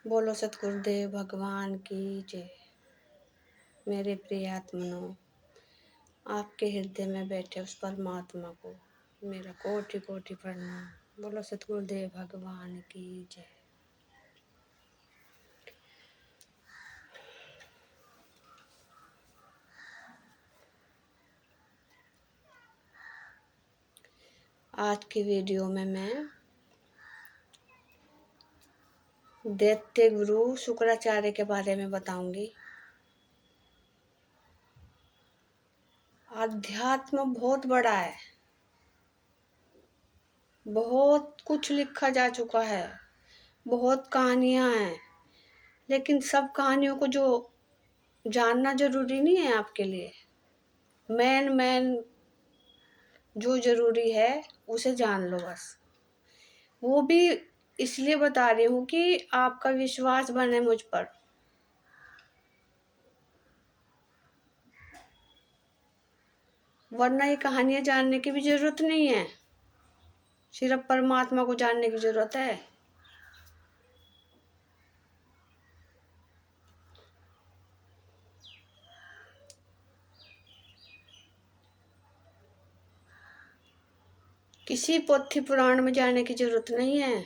बोलो सतगुरुदेव भगवान की जय। मेरे प्रिय आत्मनो, आपके हृदय में बैठे उस परमात्मा को मेरा कोटि कोटि प्रणाम। बोलो सतगुरुदेव भगवान की जय। आज की वीडियो में मैं दैत्य गुरु शुक्राचार्य के बारे में बताऊंगी। अध्यात्म बहुत बड़ा है, बहुत कुछ लिखा जा चुका है, बहुत कहानियां हैं, लेकिन सब कहानियों को जो जानना जरूरी नहीं है आपके लिए। मेन जो जरूरी है उसे जान लो बस। वो भी इसलिए बता रही हूँ कि आपका विश्वास बने मुझ पर। वरना ये कहानियां जानने की भी जरूरत नहीं है, सिर्फ परमात्मा को जानने की जरूरत है। किसी पोथी पुराण में जाने की जरूरत नहीं है,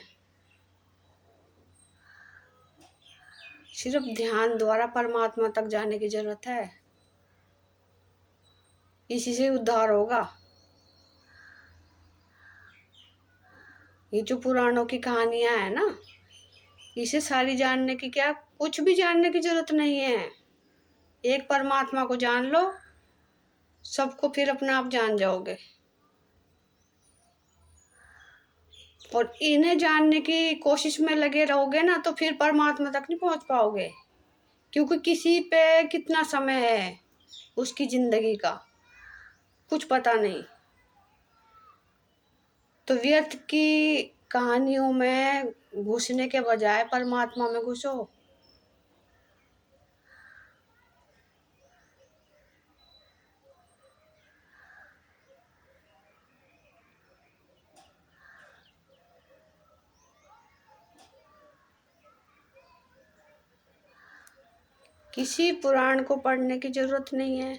सिर्फ ध्यान द्वारा परमात्मा तक जाने की जरूरत है। इसी से उद्धार होगा। ये जो पुराणों की कहानियां है ना, इसे सारी जानने की क्या, कुछ भी जानने की जरूरत नहीं है। एक परमात्मा को जान लो, सबको फिर अपने आप जान जाओगे। और इन्हें जानने की कोशिश में लगे रहोगे ना, तो फिर परमात्मा तक नहीं पहुंच पाओगे। क्योंकि किसी पे कितना समय है उसकी जिंदगी का कुछ पता नहीं। तो व्यर्थ की कहानियों में घुसने के बजाय परमात्मा में घुसो। किसी पुराण को पढ़ने की जरूरत नहीं है,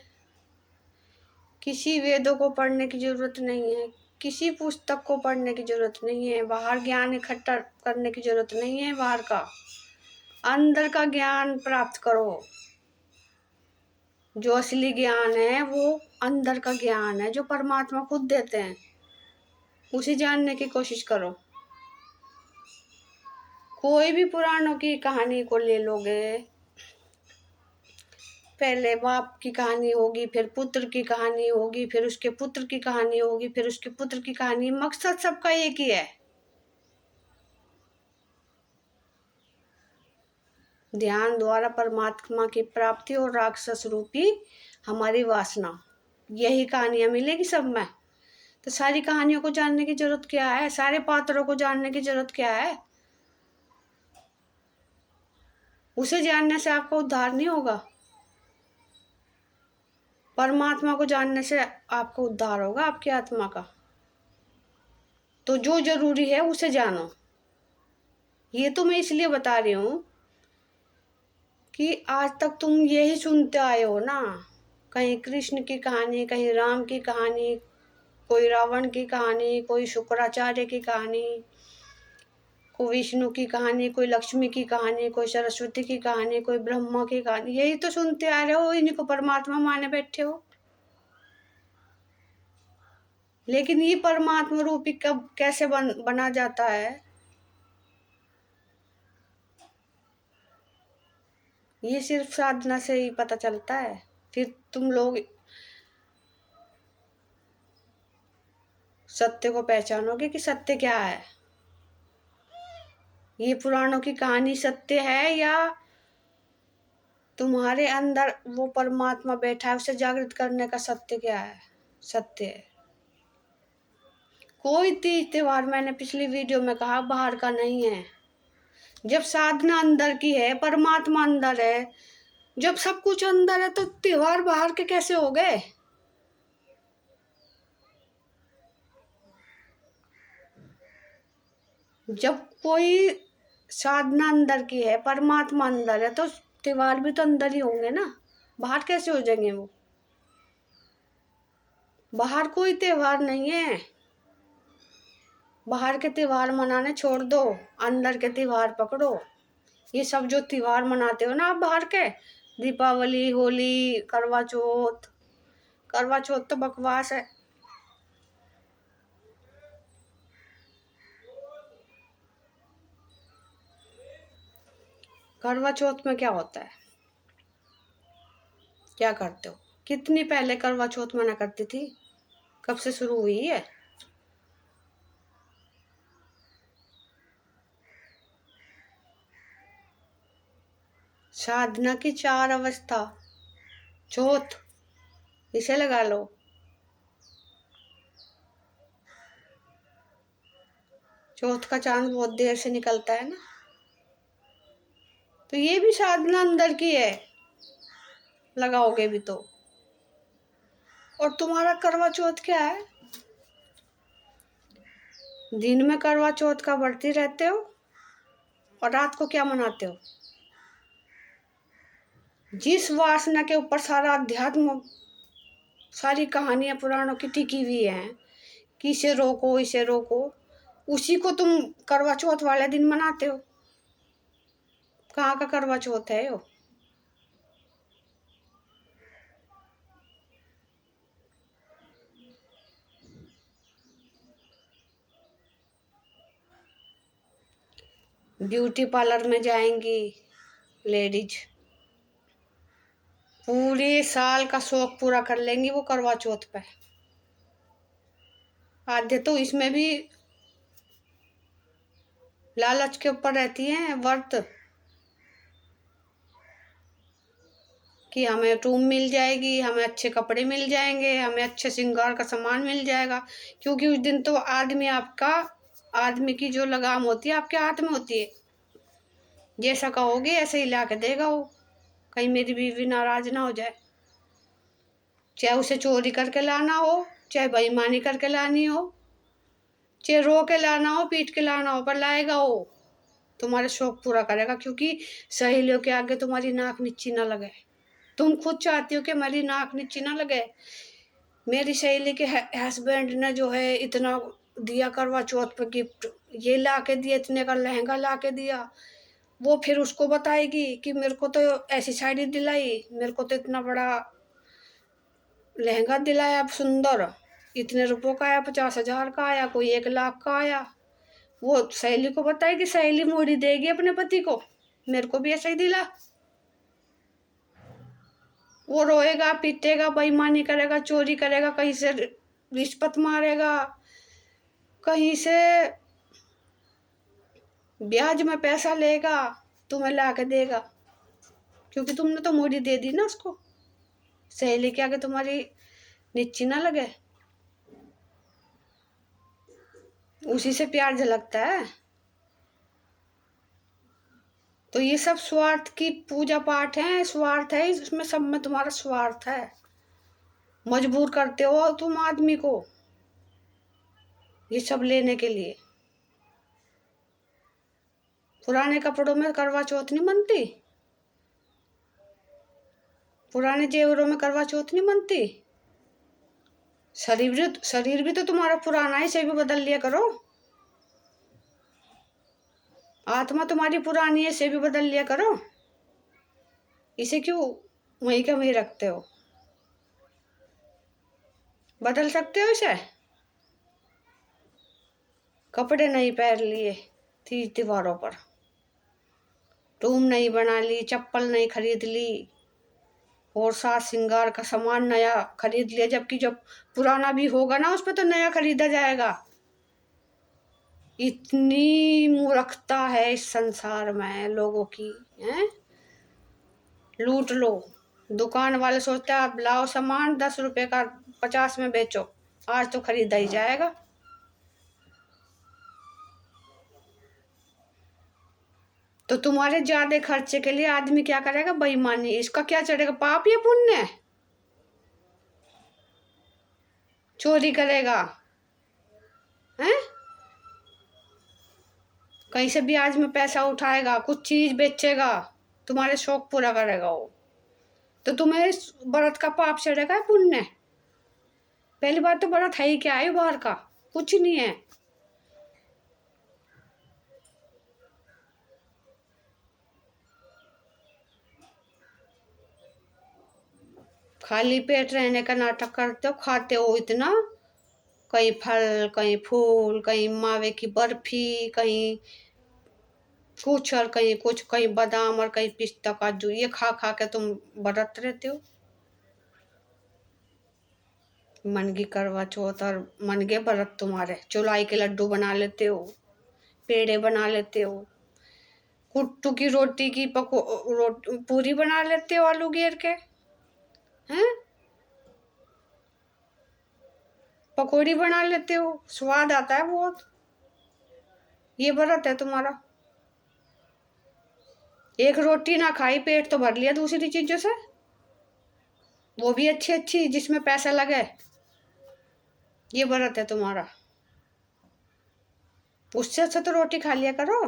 किसी वेदों को पढ़ने की जरूरत नहीं है, किसी पुस्तक को पढ़ने की जरूरत नहीं है, बाहर ज्ञान इकट्ठा करने की जरूरत नहीं है। बाहर का, अंदर का ज्ञान प्राप्त करो। जो असली ज्ञान है वो अंदर का ज्ञान है, जो परमात्मा खुद देते हैं। उसे जानने की कोशिश करो। कोई भी पुराणों की कहानी को ले लोगे, पहले बाप की कहानी होगी, फिर पुत्र की कहानी होगी, फिर उसके पुत्र की कहानी होगी, फिर उसके पुत्र की कहानी। मकसद सबका एक ही है, ध्यान द्वारा परमात्मा की प्राप्ति और राक्षस रूपी हमारी वासना। यही कहानियां मिलेगी सब में। तो सारी कहानियों को जानने की जरूरत क्या है? सारे पात्रों को जानने की जरूरत क्या है? उसे जानने से आपका उद्धार नहीं होगा, परमात्मा को जानने से आपका उद्धार होगा, आपकी आत्मा का। तो जो जरूरी है उसे जानो। ये तो मैं इसलिए बता रही हूँ कि आज तक तुम यही सुनते आए हो ना, कहीं कृष्ण की कहानी, कहीं राम की कहानी, कोई रावण की कहानी, कोई शुक्राचार्य की कहानी, कोई विष्णु की कहानी, कोई लक्ष्मी की कहानी, कोई सरस्वती की कहानी, कोई ब्रह्मा की कहानी। यही तो सुनते आ रहे हो, इन्हीं को परमात्मा माने बैठे हो। लेकिन ये परमात्मा रूपी कब कैसे बना जाता है, ये सिर्फ साधना से ही पता चलता है। फिर तुम लोग सत्य को पहचानोगे कि सत्य क्या है। ये पुराणों की कहानी सत्य है या तुम्हारे अंदर वो परमात्मा बैठा है, उसे जागृत करने का सत्य क्या है? सत्य है। कोई तीज त्योहार, मैंने पिछली वीडियो में कहा, बाहर का नहीं है। जब साधना अंदर की है, परमात्मा अंदर है, जब सब कुछ अंदर है, तो त्योहार बाहर के कैसे हो गए? जब कोई साधना अंदर की है, परमात्मा अंदर है, तो त्योहार भी तो अंदर ही होंगे ना, बाहर कैसे हो जाएंगे वो? बाहर कोई त्योहार नहीं है। बाहर के त्योहार मनाने छोड़ दो, अंदर के त्योहार पकड़ो। ये सब जो त्योहार मनाते हो ना आप बाहर के, दीपावली, होली, करवा चौथ, करवा चौथ तो बकवास है। करवा चौथ में क्या होता है, क्या करते हो? कितनी पहले करवा चौथ मना करती थी, कब से शुरू हुई है? साधना की 4 अवस्था, चौथ इसे लगा लो। चौथ का चांद बहुत देर से निकलता है ना, तो ये भी साधना अंदर की है, लगाओगे भी तो। और तुम्हारा करवा चौथ क्या है? दिन में करवा चौथ का व्रती रहते हो और रात को क्या मनाते हो? जिस वासना के ऊपर सारा अध्यात्म, सारी कहानियां पुराणों की टिकी हुई हैं कि इसे रोको, इसे रोको, उसी को तुम करवा चौथ वाले दिन मनाते हो। कहाँ का करवा चौथ है वो? ब्यूटी पार्लर में जाएंगी लेडीज, पूरे साल का शौक पूरा कर लेंगी वो करवा चौथ पे। आधे तो इसमें भी लालच के ऊपर रहती हैं व्रत, कि हमें रूम मिल जाएगी, हमें अच्छे कपड़े मिल जाएंगे, हमें अच्छे श्रृंगार का सामान मिल जाएगा। क्योंकि उस दिन तो आदमी की जो लगाम होती है आपके हाथ में होती है। जैसा कहोगे ऐसे ही ला के देगा वो, कहीं मेरी बीवी नाराज ना हो जाए। चाहे उसे चोरी करके लाना हो, चाहे बेईमानी करके लानी हो, चाहे रो के लाना हो, पीट के लाना हो, पर लाएगा वो, तुम्हारे शौक पूरा करेगा। क्योंकि सहेलियों के आगे तुम्हारी नाक नीची ना लगे। तुम खुद चाहती हो कि मेरी नाक नीची ना लगे। मेरी सहेली के हस्बैंड ने जो है इतना दिया करवा चौथ पे गिफ्ट, ये ला के दिया, इतने का लहंगा ला के दिया। वो फिर उसको बताएगी कि मेरे को तो ऐसी साड़ी दिलाई, मेरे को तो इतना बड़ा लहंगा दिलाया सुंदर, इतने रुपयों का आया, 50,000 का आया, कोई 1 लाख का आया। वो सहेली को बताएगी, सहेली मोड़ी देगी अपने पति को, मेरे को भी ऐसा ही दिला। वो रोएगा, पीटेगा, बेईमानी करेगा, चोरी करेगा, कहीं से रिश्वत मारेगा, कहीं से ब्याज में पैसा लेगा, तुम्हें ला के देगा। क्योंकि तुमने तो मोड़ी दे दी ना उसको। सहेली के आगे तुम्हारी नीची ना लगे, उसी से प्यार झलकता है। तो ये सब स्वार्थ की पूजा पाठ है, स्वार्थ है इसमें, सब में तुम्हारा स्वार्थ है। मजबूर करते हो तुम आदमी को ये सब लेने के लिए। पुराने कपड़ों में करवा चौथ नहीं मनती, पुराने जेवरों में करवा चौथ नहीं मनती। शरीर भी तो तुम्हारा पुराना है, इसे भी बदल लिया करो। आत्मा तुम्हारी पुरानी है, इसे भी बदल लिया करो। इसे क्यों वहीं का वहीं रखते हो? बदल सकते हो इसे। कपड़े नहीं पहन लिए तीज त्योहारों पर, रूम नहीं बना ली, चप्पल नहीं खरीद ली, और साज श्रृंगार का सामान नया खरीद लिया, जबकि जब पुराना भी होगा ना उस पर तो नया खरीदा जाएगा। इतनी मूर्खता है इस संसार में लोगों की, हैं? लूट लो। दुकान वाले सोचते हैं आप लाओ सामान 10 रुपए का 50 में बेचो, आज तो खरीदा ही जाएगा। तो तुम्हारे ज्यादा खर्चे के लिए आदमी क्या करेगा? बेईमानी। इसका क्या चढ़ेगा, पाप या पुण्य? चोरी करेगा, हैं? कहीं से ब्याज में पैसा उठाएगा, कुछ चीज बेचेगा, तुम्हारे शौक पूरा करेगा वो, तो तुम्हें इस व्रत का पाप चढ़ेगा या पुण्य? पहली बात तो व्रत है ही क्या है बाहर का, कुछ नहीं है। खाली पेट रहने का नाटक करते हो, खाते हो इतना, कहीं फल, कहीं फूल, कहीं मावे की बर्फी, कहीं कुछ और कहीं कुछ, कहीं बादाम और कहीं पिस्ता काजू, ये खा खा के तुम व्रत रहते हो। मनगी करवा चौथ और मनगे व्रत तुम्हारे, चौलाई के लड्डू बना लेते हो, पेड़े बना लेते हो, कुट्टू की रोटी की पूरी बना लेते हो आलू घेर के, हैं पकौड़ी बना लेते हो, स्वाद आता है बहुत। ये व्रत है तुम्हारा। एक रोटी ना खाई, पेट तो भर लिया दूसरी चीजों से, वो भी अच्छी अच्छी जिसमें पैसा लगे। ये व्रत है तुम्हारा। उससे अच्छा तो रोटी खा लिया करो।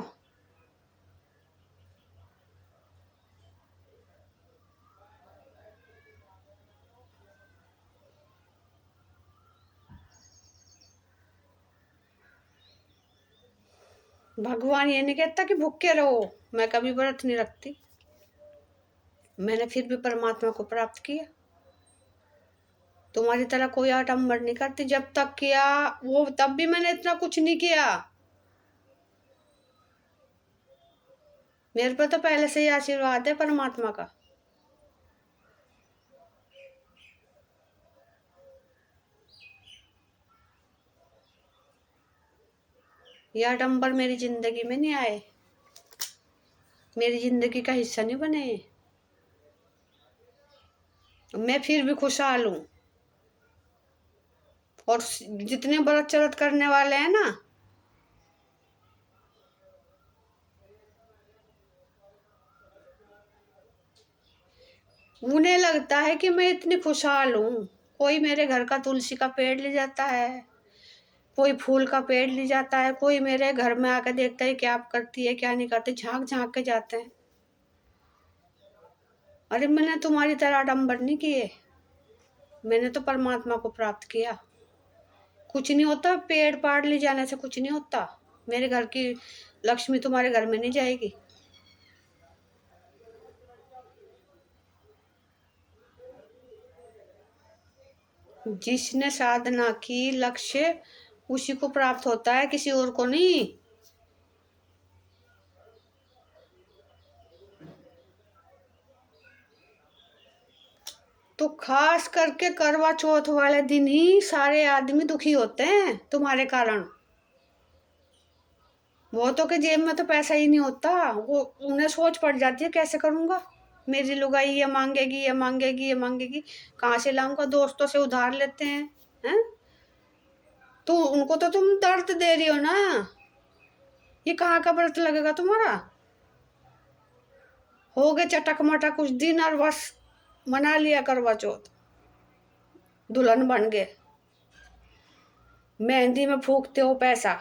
भगवान ये नहीं कहता कि भूखे रहो, मैं कभी व्रत नहीं रखती, मैंने फिर भी परमात्मा को प्राप्त किया। तुम्हारी तरह कोई आडम्बर नहीं करती, जब तक किया वो तब भी मैंने इतना कुछ नहीं किया। मेरे पे तो पहले से ही आशीर्वाद है परमात्मा का। ये आडम्बर मेरी जिंदगी में नहीं आए, मेरी जिंदगी का हिस्सा नहीं बने। मैं फिर भी खुशहाल हूँ। और जितने व्रत चरत करने वाले हैं ना, उन्हें लगता है कि मैं इतनी खुशहाल हूँ। कोई मेरे घर का तुलसी का पेड़ ले जाता है, कोई फूल का पेड़ ले जाता है, कोई मेरे घर में आकर देखता है क्या आप करती है क्या नहीं करती, झांक झांक के जाते हैं। अरे मैंने तुम्हारी तरह आडम्बर नहीं किए, मैंने तो परमात्मा को प्राप्त किया। कुछ नहीं होता, पेड़ पाड़ ले जाने से कुछ नहीं होता। मेरे घर की लक्ष्मी तुम्हारे घर में नहीं जाएगी। जिसने साधना की, लक्ष्य उसी को प्राप्त होता है, किसी और को नहीं। तो खास करके करवा चौथ वाले दिन ही सारे आदमी दुखी होते हैं तुम्हारे कारण। वो तो के जेब में तो पैसा ही नहीं होता, वो उन्हें सोच पड़ जाती है कैसे करूंगा, मेरी लुगाई ये मांगेगी ये मांगेगी ये मांगेगी, कहाँ से लाऊंगा, दोस्तों से उधार लेते हैं। तो उनको तो तुम दर्द दे रही हो ना। ये कहाँ का व्रत लगेगा तुम्हारा? हो गए चटक मटक कुछ दिन और बस मना लिया करवा चौथ, दुल्हन बन गए। मेहंदी में फूकते हो पैसा,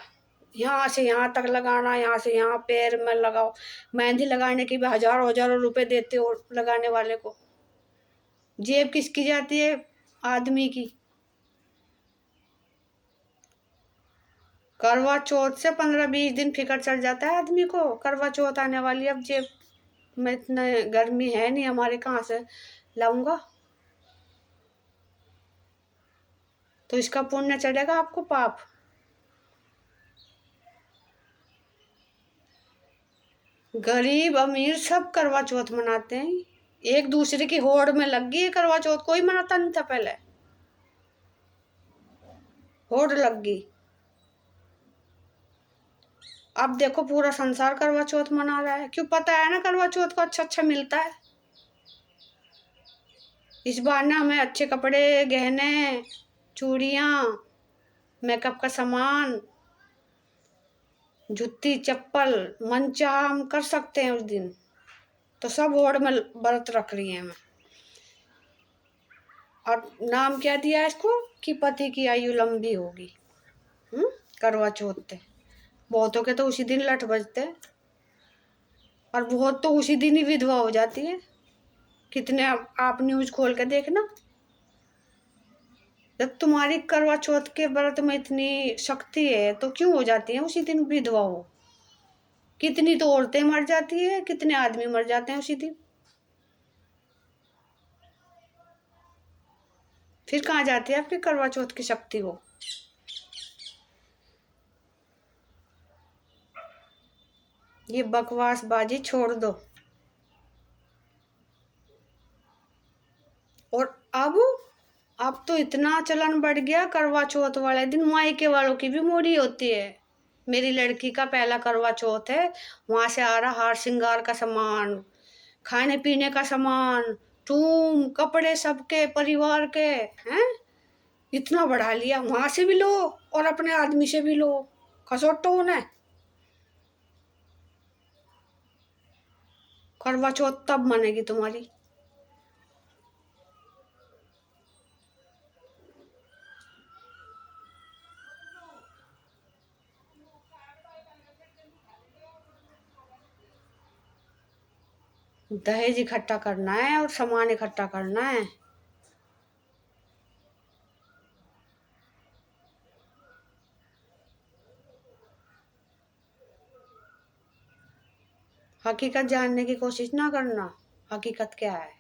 यहाँ से यहाँ तक लगाना, यहाँ से यहाँ पैर में लगाओ। मेहंदी लगाने की भी हजारों हजारों रुपए देते हो लगाने वाले को। जेब किसकी जाती है? आदमी की। करवा चौथ से 15-20 दिन फिक्र चढ़ जाता है आदमी को, करवा चौथ आने वाली, अब जेब में इतना गर्मी है नहीं हमारे, कहाँ से लाऊंगा। तो इसका पुण्य चढ़ेगा आपको पाप। गरीब अमीर सब करवा चौथ मनाते हैं, एक दूसरे की होड़ में लग गई करवा चौथ, कोई मनाता नहीं था पहले, होड़ लग गई। अब देखो पूरा संसार करवा चौथ मना रहा है, क्यों? पता है ना करवा चौथ को अच्छा अच्छा मिलता है। इस बार ना हमें अच्छे कपड़े, गहने, चूड़ियाँ, मेकअप का सामान, जूती चप्पल, मनचाहा हम कर सकते हैं उस दिन। तो सब होड़ में व्रत रख रही हैं मैं। और नाम क्या दिया इसको कि पति की आयु लंबी होगी। करवा चौथ पे बहुतों के तो उसी दिन लठ बजते हैं, और बहुत तो उसी दिन ही विधवा हो जाती है। कितने आप न्यूज खोल के देखना, जब तुम्हारी करवा चौथ के व्रत में इतनी शक्ति है तो क्यों हो जाती है उसी दिन विधवा हो। कितनी तो औरतें मर जाती है, कितने आदमी मर जाते हैं उसी दिन। फिर कहाँ जाती है आपकी करवा चौथ की शक्ति वो। ये बकवास बाजी छोड़ दो। और अब तो इतना चलन बढ़ गया, करवा चौथ वाले दिन मायके वालों की भी मोड़ी होती है। मेरी लड़की का पहला करवा चौथ है, वहां से आ रहा हार श्रृंगार का सामान, खाने पीने का सामान, टूम कपड़े सबके परिवार के हैं। इतना बढ़ा लिया, वहां से भी लो और अपने आदमी से भी लो, खसोटो उन्हें। करवा चौथ तब मनेगी तुम्हारी। दहेज इकट्ठा करना है और सामान इकट्ठा करना है। हकीकत जानने की कोशिश ना करना, हकीकत क्या है।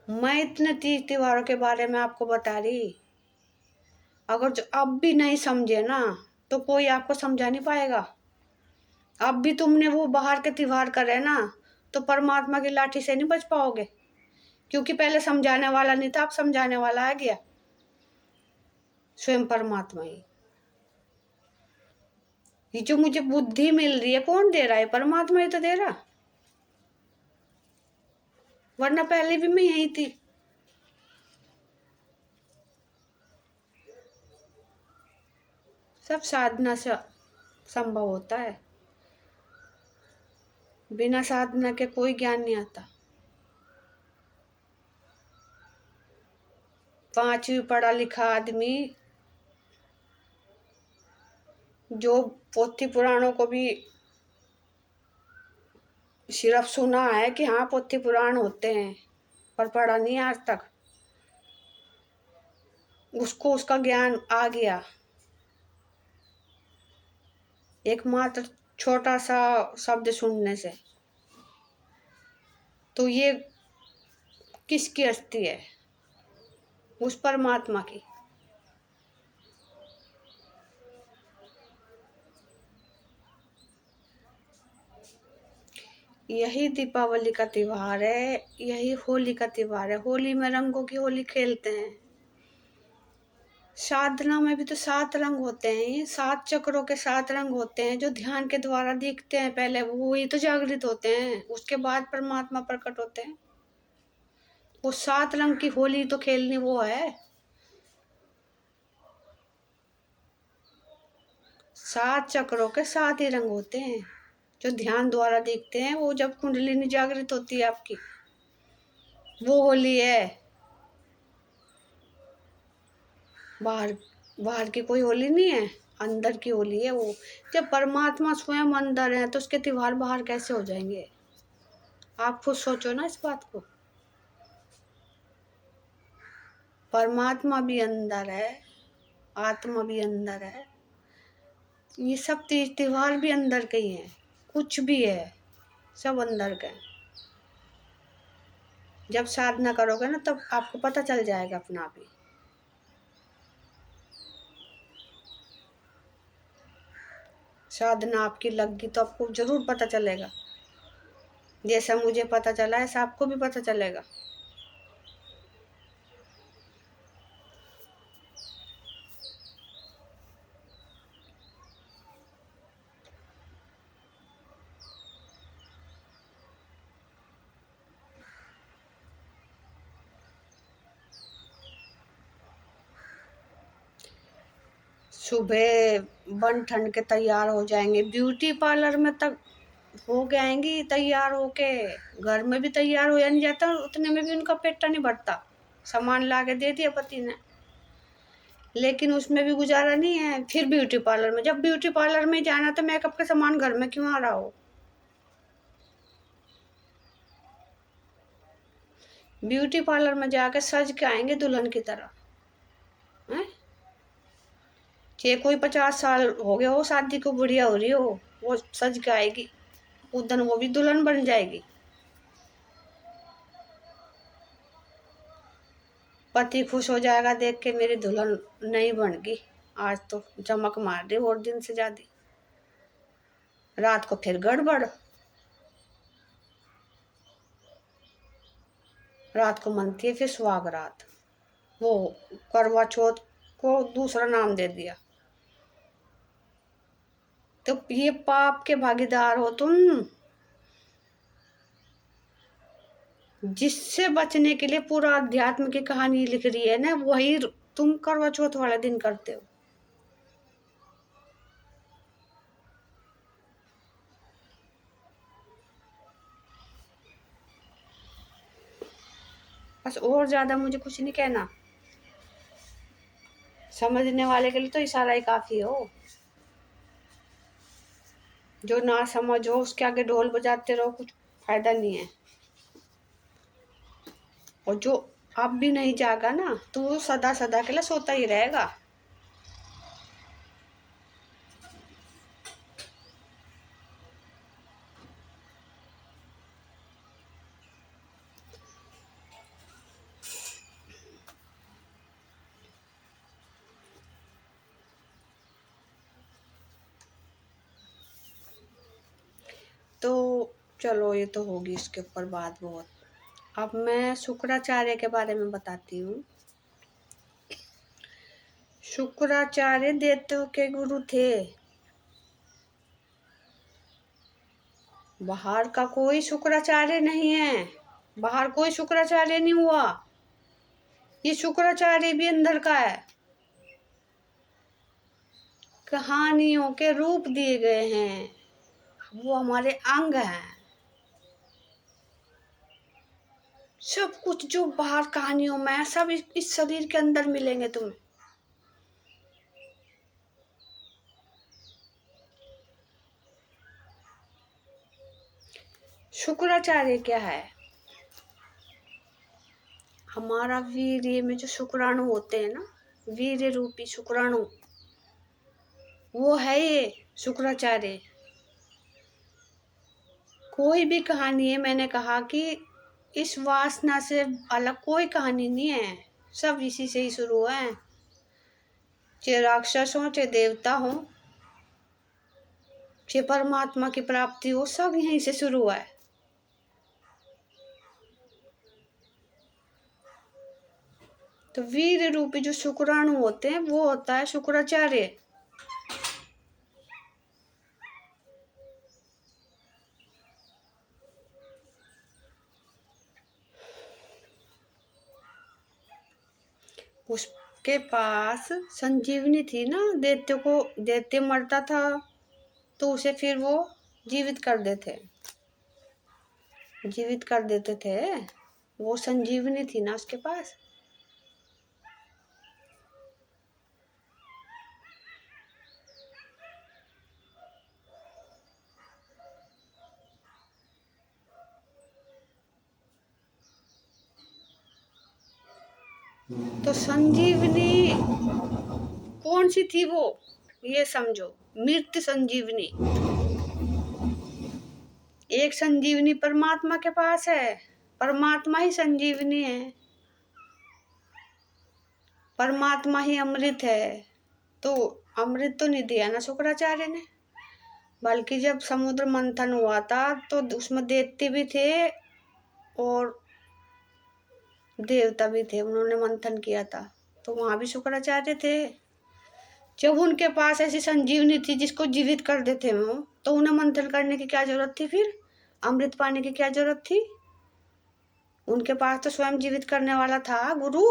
मैं इतने तीज त्योहारों के बारे में आपको बता रही, अगर जो अब भी नहीं समझे ना तो कोई आपको समझा नहीं पाएगा। अब भी तुमने वो बाहर के त्योहार करे ना तो परमात्मा की लाठी से नहीं बच पाओगे, क्योंकि पहले समझाने वाला नहीं था, अब समझाने वाला आ गया, स्वयं परमात्मा ही। ये जो मुझे बुद्धि मिल रही है कौन दे रहा है? परमात्मा ही तो दे रहा, वरना पहले भी मैं यही थी। सब साधना से संभव होता है, बिना साधना के कोई ज्ञान नहीं आता। 5वीं पढ़ा लिखा आदमी जो पोथी पुराणों को भी सिर्फ सुना है कि हाँ पोथी पुराण होते हैं, पर पढ़ा नहीं आज तक, उसको उसका ज्ञान आ गया एकमात्र छोटा सा शब्द सुनने से। तो ये किसकी हस्ती है? उस परमात्मा की। यही दीपावली का त्योहार है, यही होली का त्योहार है। होली में रंगों की होली खेलते हैं। साधना में भी तो 7 रंग होते हैं, 7 चक्रों के 7 रंग होते हैं जो ध्यान के द्वारा दिखते हैं। पहले वो ही तो जागृत होते हैं, उसके बाद परमात्मा प्रकट होते हैं। वो 7 रंग की होली तो खेलनी वो है। 7 चक्रों के 7 ही रंग होते हैं जो ध्यान द्वारा दिखते हैं। वो जब कुंडलिनी जागृत होती है आपकी, वो होली है। बाहर बाहर की कोई होली नहीं है, अंदर की होली है वो। जब परमात्मा स्वयं अंदर है तो उसके त्योहार बाहर कैसे हो जाएंगे? आप खुद सोचो ना इस बात को। परमात्मा भी अंदर है, आत्मा भी अंदर है, ये सब त्योहार भी अंदर के ही हैं। कुछ भी है सब अंदर का है। जब साधना करोगे ना तब आपको पता चल जाएगा अपना आप ही। साधना आपकी लग गई तो आपको जरूर पता चलेगा। जैसा मुझे पता चला ऐसा आपको भी पता चलेगा। सुबह बन ठंड के तैयार हो जाएंगे, ब्यूटी पार्लर में तक हो गएंगी तैयार होके। घर में भी तैयार हो नहीं जाता, उतने में भी उनका पेट नहीं भरता। सामान ला के दे दिया पति ने, लेकिन उसमें भी गुजारा नहीं है। फिर ब्यूटी पार्लर में, जब ब्यूटी पार्लर में जाना तो मेकअप का सामान घर में क्यों आ रहा हो? ब्यूटी पार्लर में जाकर सज के आएंगे दुल्हन की तरह हैं? चाहे कोई 50 साल हो गया हो, शादी को बुढ़िया हो रही हो, वो सज के आएगी, उस दिन वो भी दुल्हन बन जाएगी। पति खुश हो जाएगा देख के, मेरी दुल्हन नहीं बन गई, आज तो चमक मार रही और दिन से ज्यादा। रात को फिर गड़बड़, रात को मनती है फिर सुहाग रात। वो करवा चौथ को दूसरा नाम दे दिया। तो ये पाप के भागीदार हो तुम। जिससे बचने के लिए पूरा अध्यात्म की कहानी लिख रही है ना, वही तुम करवा चौथ वाले दिन करते हो। बस और ज्यादा मुझे कुछ नहीं कहना, समझने वाले के लिए तो इशारा ही काफी हो। जो ना समझ हो उसके आगे ढोल बजाते रहो, कुछ फायदा नहीं है। और जो अब भी नहीं जागा ना, तो वो सदा सदा के लिए सोता ही रहेगा। तो चलो, ये तो होगी इसके ऊपर बात बहुत। अब मैं शुक्राचार्य के बारे में बताती हूँ। शुक्राचार्य दैत्यों के गुरु थे। बाहर का कोई शुक्राचार्य नहीं है, बाहर कोई शुक्राचार्य नहीं हुआ। ये शुक्राचार्य भी अंदर का है। कहानियों के रूप दिए गए हैं, वो हमारे अंग हैं। सब कुछ जो बाहर कहानियों में है, सब इस शरीर के अंदर मिलेंगे तुम्हें। शुक्राचार्य क्या है? हमारा वीर्य में जो शुक्राणु होते हैं ना, वीर्य रूपी शुक्राणु, वो है ये शुक्राचार्य। कोई भी कहानी है, मैंने कहा कि इस वासना से अलग कोई कहानी नहीं है, सब इसी से ही शुरू है। चाहे राक्षस हो, चाहे देवता हो, चाहे परमात्मा की प्राप्ति हो, सब यहीं से शुरू हुआ है। तो वीर रूपी जो शुक्राणु होते हैं, वो होता है शुक्राचार्य। उसके पास संजीवनी थी ना, दैत्य को, दैत्य मरता था तो उसे फिर वो जीवित कर देते, जीवित कर देते थे। वो संजीवनी थी ना उसके पास। तो संजीवनी कौन सी थी वो, ये समझो। मृत संजीवनी। एक संजीवनी परमात्मा के पास है, परमात्मा ही संजीवनी है, परमात्मा ही अमृत है। तो अमृत तो नहीं दिया ना शुक्राचार्य ने, बल्कि जब समुद्र मंथन हुआ था तो उसमें दैत्य भी थे और देवता भी थे, उन्होंने मंथन किया था, तो वहां भी शुक्राचार्य थे। जब उनके पास ऐसी संजीवनी थी जिसको जीवित कर देते वो, तो उन्हें मंथन करने की क्या जरूरत थी? फिर अमृत पाने की क्या जरूरत थी? उनके पास तो स्वयं जीवित करने वाला था गुरु,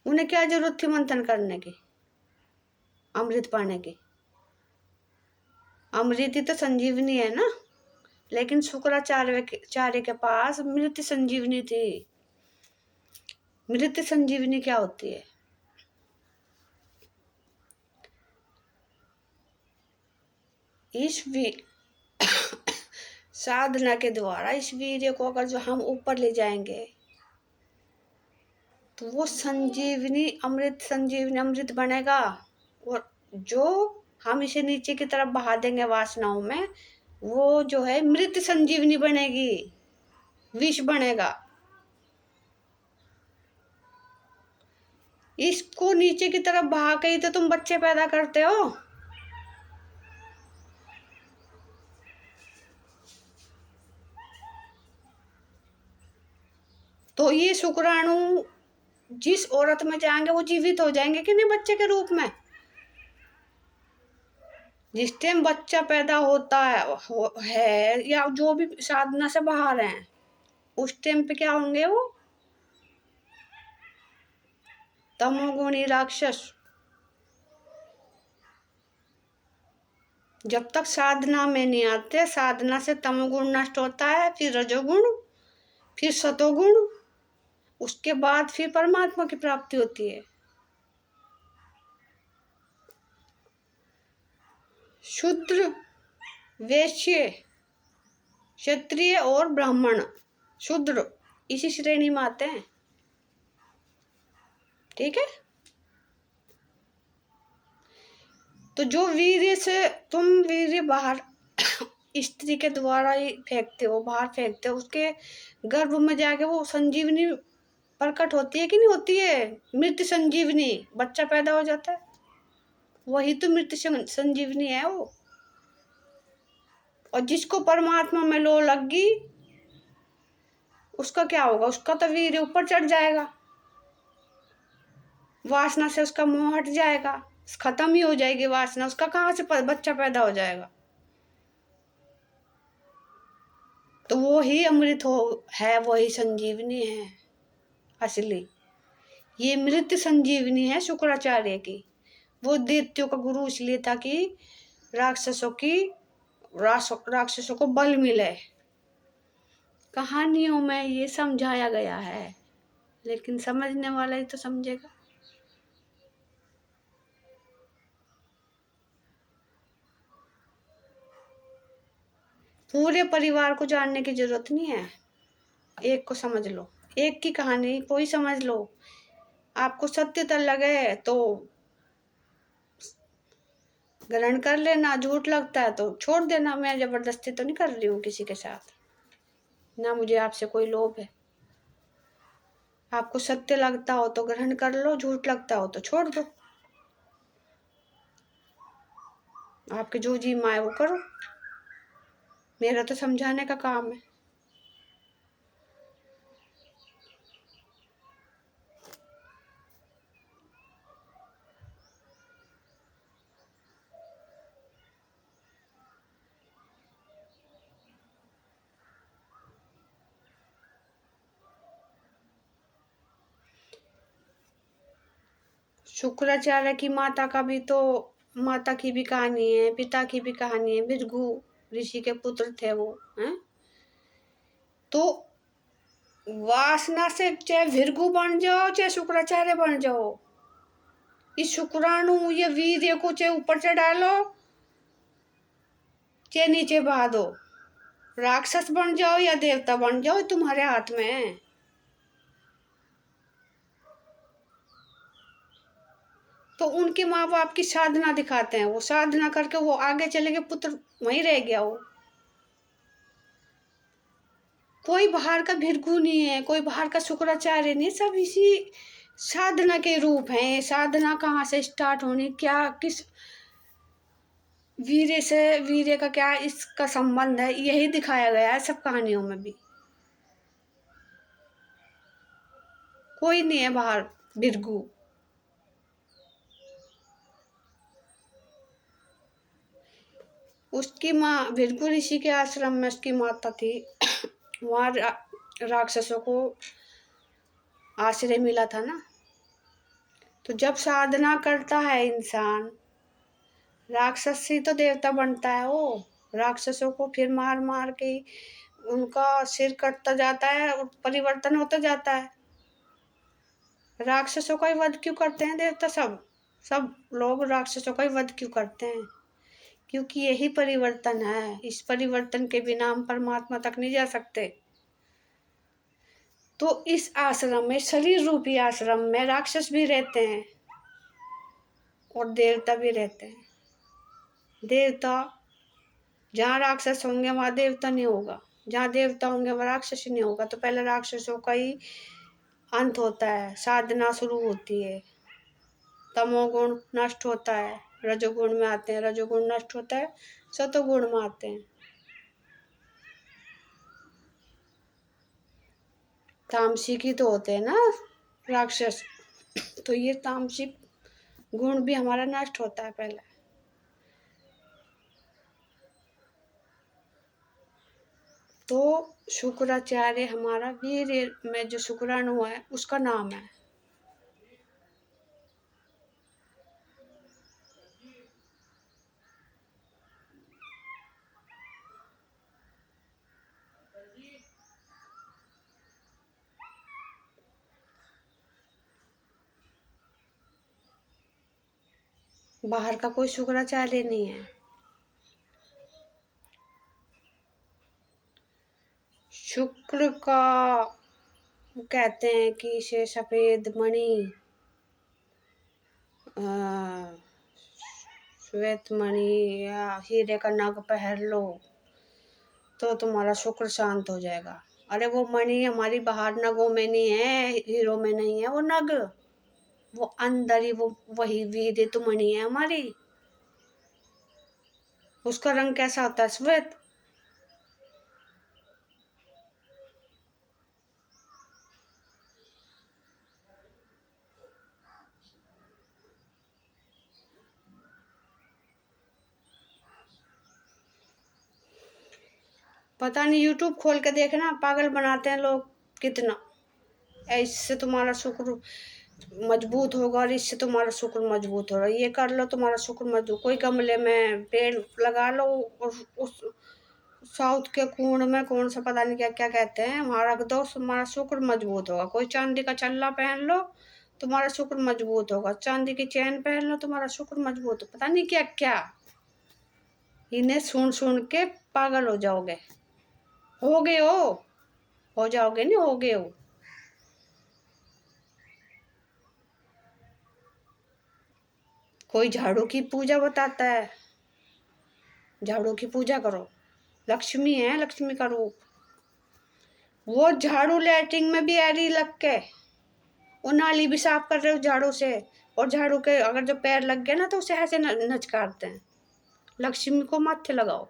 उन्हें क्या जरूरत थी मंथन करने की, अमृत पाने की? अमृत ही तो संजीवनी है ना। लेकिन शुक्राचार्य के पास मृत संजीवनी थी। मृत संजीवनी क्या होती है? इस साधना के द्वारा इस वीर्य को अगर जो हम ऊपर ले जाएंगे तो वो संजीवनी अमृत बनेगा। और जो हम इसे नीचे की तरफ बहा देंगे वासनाओं में, वो जो है मृत संजीवनी बनेगी, विष बनेगा। इसको नीचे की तरफ बहा के ही तो तुम बच्चे पैदा करते हो। तो ये शुक्राणु जिस औरत में जाएंगे वो जीवित हो जाएंगे कि नहीं बच्चे के रूप में। जिस टाइम बच्चा पैदा होता है या जो भी साधना से बाहर हैं, उस टाइम पे क्या होंगे वो तमोगुणी राक्षस। जब तक साधना में नहीं आते, साधना से तमोगुण नष्ट होता है, फिर रजोगुण, फिर सतोगुण, उसके बाद फिर परमात्मा की प्राप्ति होती है। शूद्र, वैश्य, क्षत्रिय और ब्राह्मण, शूद्र इसी श्रेणी में आते हैं। ठीक है। तो जो वीर्य से तुम वीर्य बाहर स्त्री के द्वारा ही फेंकते हो, बाहर फेंकते हो, उसके गर्भ में जाके वो संजीवनी प्रकट होती है कि नहीं होती है? मृत संजीवनी, बच्चा पैदा हो जाता है, वही तो मृत संजीवनी है वो। और जिसको परमात्मा में लो लग गई, उसका क्या होगा? उसका तो वीर्य ऊपर चढ़ जाएगा, वासना से उसका मोह हट जाएगा, खत्म ही हो जाएगी वासना, उसका कहाँ से बच्चा पैदा हो जाएगा? तो वो ही अमृत है, वही संजीवनी है असली। ये मृत संजीवनी है शुक्राचार्य की। वो दैत्यों का गुरु इसलिए था कि राक्षसों को बल मिले। कहानियों में ये समझाया गया है, लेकिन समझने वाला ही तो समझेगा। पूरे परिवार को जानने की जरूरत नहीं है, एक को समझ लो, एक की कहानी कोई समझ लो। आपको सत्यता लगे तो ग्रहण कर लेना, झूठ लगता है तो छोड़ देना। मैं जबरदस्ती तो नहीं कर रही हूँ किसी के साथ, ना मुझे आपसे कोई लोभ है। आपको सत्य लगता हो तो ग्रहण कर लो, झूठ लगता हो तो छोड़ दो। आपके जो जी माए वो करो, मेरा तो समझाने का काम है। शुक्राचार्य की माता का भी तो, माता की भी कहानी है, पिता की भी कहानी है। भृगु ऋषि के पुत्र थे वो, हैं? तो वासना से चाहे भृगु बन जाओ चाहे शुक्राचार्य बन जाओ, इस शुक्राणु ये वीर्य को चाहे ऊपर चढ़ा लो चाहे नीचे बहा दो, राक्षस बन जाओ या देवता बन जाओ, तुम्हारे हाथ में है। तो उनके माँ बाप की साधना दिखाते हैं, वो साधना करके वो आगे चले गए, पुत्र वहीं रह गया। वो कोई बाहर का भृगु नहीं है, कोई बाहर का शुक्राचार्य नहीं, सब इसी साधना के रूप हैं। साधना कहाँ से स्टार्ट होनी, क्या किस वीर्य से, वीर्य का क्या इसका संबंध है, यही दिखाया गया है सब कहानियों में भी। कोई नहीं है बाहर भृगु। उसकी माँ, भृगु ऋषि के आश्रम में उसकी माता थी, वहाँ राक्षसों को आश्रय मिला था ना। तो जब साधना करता है इंसान, राक्षस से तो देवता बनता है वो। राक्षसों को फिर मार मार के उनका सिर कटता जाता है और परिवर्तन होता जाता है। राक्षसों का ही वध क्यों करते हैं देवता? सब सब लोग राक्षसों का ही वध क्यों करते हैं? क्योंकि यही परिवर्तन है। इस परिवर्तन के बिना हम परमात्मा तक नहीं जा सकते। तो इस आश्रम में, शरीर रूपी आश्रम में, राक्षस भी रहते हैं और देवता भी रहते हैं। देवता, जहाँ राक्षस होंगे वहाँ देवता नहीं होगा, जहाँ देवता होंगे वहाँ राक्षस नहीं होगा। तो पहले राक्षसों का ही अंत होता है, साधना शुरू होती है, तमोगुण नष्ट होता है, रजोगुण में आते हैं, रजोगुण नष्ट होता है, सतोगुण में आते हैं। तामसिक ही तो होते हैं ना राक्षस। तो ये तामसिक गुण भी हमारा नष्ट होता है पहले। तो शुक्राचार्य हमारा वीर में जो शुक्राणु है उसका नाम है। बाहर का कोई शुक्राचार्य नहीं है। शुक्र का कहते हैं कि इसे सफेद मणि, श्वेत मणि या हीरे का नग पहन लो तो तुम्हारा शुक्र शांत हो जाएगा। अरे वो मणि हमारी बाहर नगों में नहीं है, हीरो में नहीं है वो नग, वो अंदर ही वो वही वीर तो मणि है हमारी। उसका रंग कैसा होता है? श्वेत। पता नहीं, यूट्यूब खोल के देखना, पागल बनाते हैं लोग कितना। इससे तुम्हारा शुक्र मजबूत होगा और इससे तुम्हारा शुक्र मजबूत होगा, ये कर लो तुम्हारा शुक्र मजबूत। कोई गमले में पेड़ लगा लो और उस साउथ के कुंड में कौन सा पता नहीं क्या क्या कहते हैं, वहां रख दो, तुम्हारा शुक्र मजबूत होगा। कोई चांदी का छल्ला पहन लो, तुम्हारा शुक्र मजबूत होगा। चांदी की चैन पहन लो, तुम्हारा शुक्र मजबूत हो। पता नहीं क्या क्या, इन्हें सुन सुन के पागल हो जाओगे। हो गए हो जाओगे, नहीं हो गए हो। कोई झाड़ू की पूजा बताता है, झाड़ू की पूजा करो, लक्ष्मी है, लक्ष्मी का रूप। वो झाड़ू लैट्रिन में भी ऐरी लग के वो नाली भी साफ कर रहे हो झाड़ू से, और झाड़ू के अगर जो पैर लग गए ना तो उसे ऐसे नचकारते हैं। लक्ष्मी को माथे लगाओ,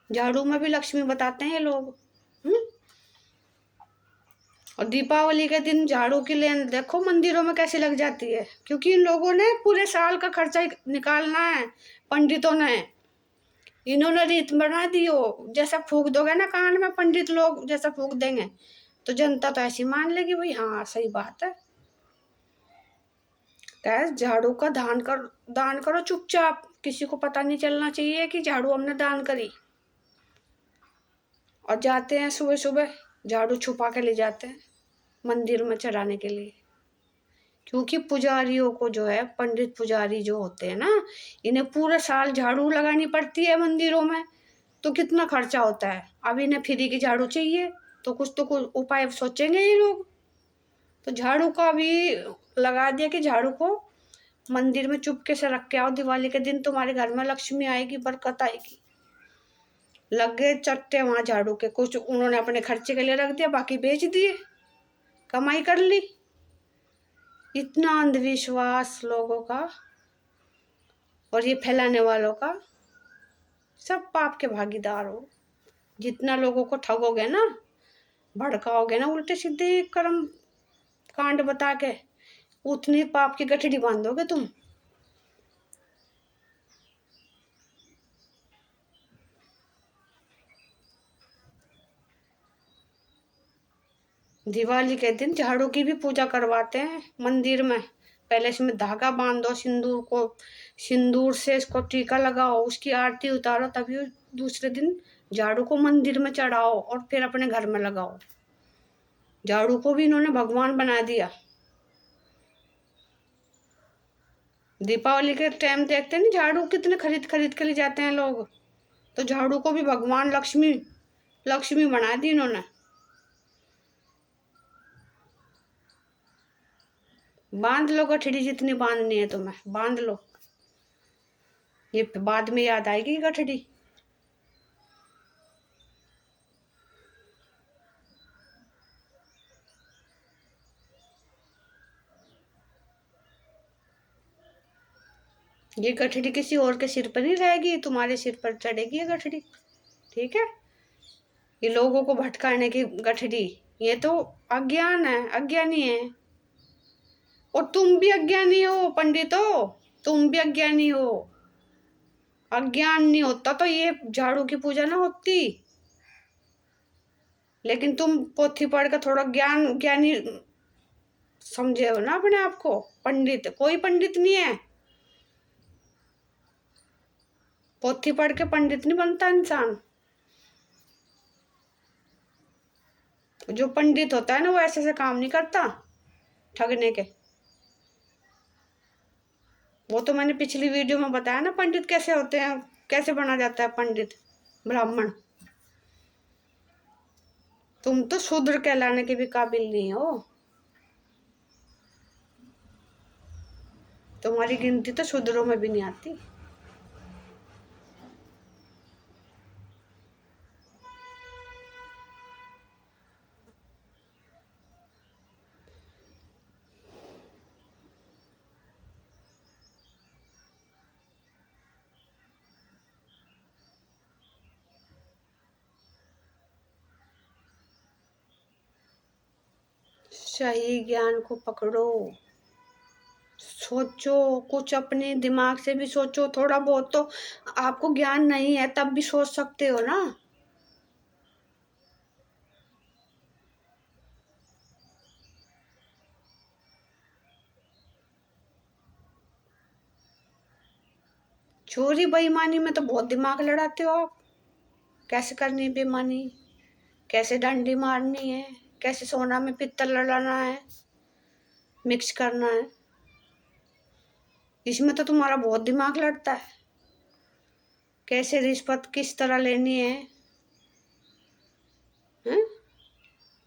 झाड़ू में भी लक्ष्मी बताते हैं ये लोग। और दीपावली के दिन झाड़ू की लेन देखो मंदिरों में कैसी लग जाती है, क्योंकि इन लोगों ने पूरे साल का खर्चा निकालना है, पंडितों ने। इन्होंने रीत बना दी हो, जैसा फूक दोगे ना कान में पंडित लोग, जैसा फूक देंगे तो जनता तो ऐसी मान लेगी, भाई हाँ सही बात है। गैस झाड़ू का दान करो चुपचाप, किसी को पता नहीं चलना चाहिए कि झाड़ू हमने दान करी। और जाते हैं सुबह सुबह झाड़ू छुपा के ले जाते हैं मंदिर में चढ़ाने के लिए, क्योंकि पुजारियों को जो है, पंडित पुजारी जो होते हैं ना, इन्हें पूरे साल झाड़ू लगानी पड़ती है मंदिरों में, तो कितना खर्चा होता है। अब इन्हें फ्री की झाड़ू चाहिए तो कुछ उपाय सोचेंगे ये लोग। तो झाड़ू का भी लगा दिया कि झाड़ू को मंदिर में चुपके से रख के आओ, दिवाली के दिन तुम्हारे घर में लक्ष्मी आएगी, बरकत आएगी। लग गए चट्टे वहां झाड़ू के, कुछ उन्होंने अपने खर्चे के लिए रख दिया, बाकी बेच दिए, कमाई कर ली। इतना अंधविश्वास लोगों का और ये फैलाने वालों का, सब पाप के भागीदार हो। जितना लोगों को ठगोगे ना, भड़काओगे ना उल्टे सीधे कर्म कांड बता के, उतनी पाप की गठरी बांधोगे तुम। दिवाली के दिन झाड़ू की भी पूजा करवाते हैं मंदिर में। पहले इसमें धागा बांध दो, सिंदूर से इसको टीका लगाओ, उसकी आरती उतारो, तभी दूसरे दिन झाड़ू को मंदिर में चढ़ाओ और फिर अपने घर में लगाओ। झाड़ू को भी इन्होंने भगवान बना दिया। दीपावली के टाइम देखते नहीं झाड़ू कितने खरीद खरीद के ले जाते हैं लोग। तो झाड़ू को भी भगवान लक्ष्मी लक्ष्मी बना दी इन्होंने। बांध लो गठड़ी, जितनी बांधनी है तुम्हें बांध लो, ये बाद में याद आएगी गठड़ी। ये गठड़ी किसी और के सिर पर नहीं रहेगी, तुम्हारे सिर पर चढ़ेगी ये गठड़ी, ठीक है। ये लोगों को भटकाने की गठड़ी, ये तो अज्ञान है, अज्ञानी है। और तुम भी अज्ञानी हो पंडित हो, तुम भी अज्ञानी हो। अज्ञान नहीं होता तो ये झाड़ू की पूजा ना होती। लेकिन तुम पोथी पढ़ कर थोड़ा ज्ञानी समझे हो ना अपने आप को। पंडित कोई पंडित नहीं है, पोथी पढ़ के पंडित नहीं बनता इंसान। जो पंडित होता है ना वो ऐसे काम नहीं करता ठगने के। वो तो मैंने पिछली वीडियो में बताया ना, पंडित कैसे होते हैं, कैसे बना जाता है पंडित ब्राह्मण। तुम तो शूद्र कहलाने के भी काबिल नहीं हो, तुम्हारी गिनती तो शूद्रों में भी नहीं आती। सही ज्ञान को पकड़ो, सोचो कुछ, अपने दिमाग से भी सोचो थोड़ा बहुत तो। आपको ज्ञान नहीं है तब भी सोच सकते हो ना। चोरी बेईमानी में तो बहुत दिमाग लड़ाते हो आप। कैसे करनी है बेईमानी, कैसे डंडी मारनी है, कैसे सोना में पित्तल लड़ाना है, मिक्स करना है, इसमें तो तुम्हारा बहुत दिमाग लड़ता है। कैसे रिश्वत किस तरह लेनी है, हैं?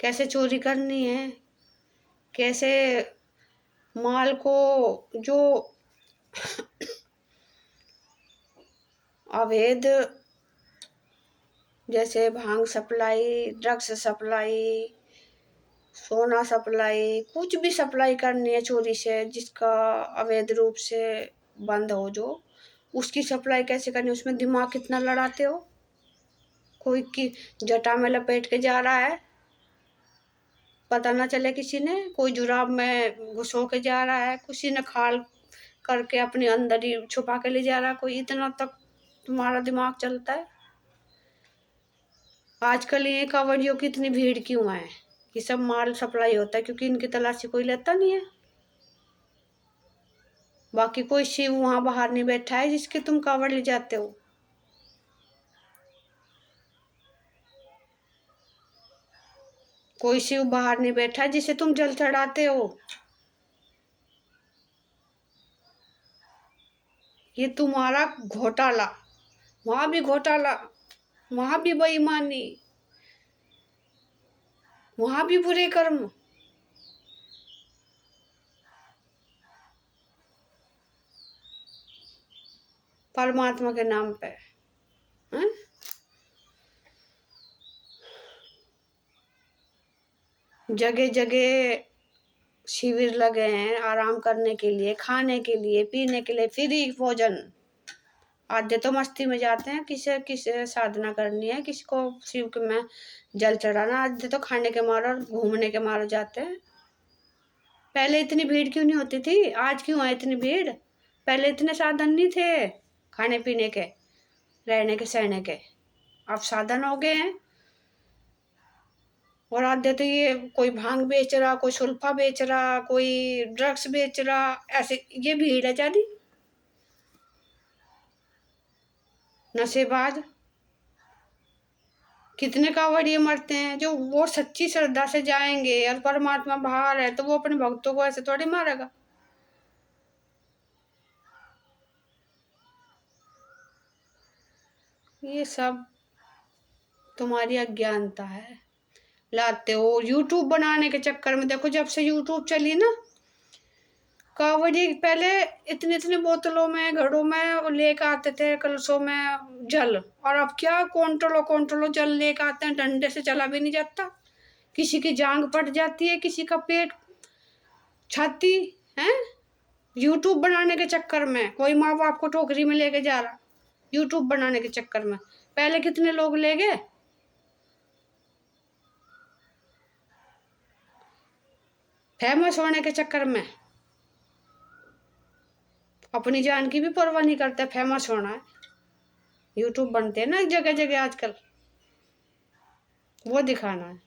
कैसे चोरी करनी है, कैसे माल को जो अवैध, जैसे भांग सप्लाई, ड्रग्स सप्लाई, सोना सप्लाई, कुछ भी सप्लाई करनी है चोरी से, जिसका अवैध रूप से बंद हो, जो उसकी सप्लाई कैसे करनी है, उसमें दिमाग कितना लड़ाते हो। कोई की जटा में लपेट के जा रहा है, पता ना चले किसी ने, कोई जुराब में घुसो के जा रहा है, किसी ने खाल करके अपने अंदर ही छुपा के ले जा रहा है कोई, इतना तक तुम्हारा दिमाग चलता है। आजकल ये कांवड़ियों की इतनी भीड़ क्यों है, ये सब माल सप्लाई होता है क्योंकि इनकी तलाशी कोई लेता नहीं है। बाकी कोई शिव वहां बाहर नहीं बैठा है जिसके तुम कांवड़ ले जाते हो। कोई शिव बाहर नहीं बैठा है जिसे तुम जल चढ़ाते हो। ये तुम्हारा घोटाला, वहां भी घोटाला, वहां भी बेईमानी, वहां भी बुरे कर्म। परमात्मा के नाम पे हैं? जगह जगह शिविर लगे हैं आराम करने के लिए, खाने के लिए, पीने के लिए, फ्री भोजन। आधे तो मस्ती में जाते हैं, किसे किसे साधना करनी है, किसी को शिव के में जल चढ़ाना, आधे तो खाने के मारे और घूमने के मारे जाते हैं। पहले इतनी भीड़ क्यों नहीं होती थी, आज क्यों है इतनी भीड़। पहले इतने साधन नहीं थे खाने पीने के, रहने के, सहने के। अब साधन हो गए हैं। और आधे तो ये कोई भांग बेच रहा, कोई सुल्फा बेच रहा, कोई ड्रग्स बेच रहा, ऐसे ये भीड़ है ज्यादा। नशेबाज कितने कांवड़िए मरते हैं, जो वो सच्ची श्रद्धा से जाएंगे और परमात्मा बाहर है तो वो अपने भक्तों को ऐसे थोड़ी मारेगा। ये सब तुम्हारी अज्ञानता है। लाते हो यूट्यूब बनाने के चक्कर में। देखो जब से यूट्यूब चली ना, कावड़ी पहले इतने इतने बोतलों में घड़ों में लेके आते थे, कलशों में जल, और अब क्या क्वांटलों क्वांटलों जल लेके आते हैं, डंडे से चला भी नहीं जाता। किसी की जांग पट जाती है, किसी का पेट, छाती है, यूट्यूब बनाने के चक्कर में। कोई माँ बाप को टोकरी में लेके जा रहा यूट्यूब बनाने के चक्कर में। पहले कितने लोग ले गए, फेमस होने के चक्कर में। अपनी जान की भी परवाह नहीं करते, फेमस होना है। यूट्यूब बनते हैं ना जगह जगह आजकल, वो दिखाना है।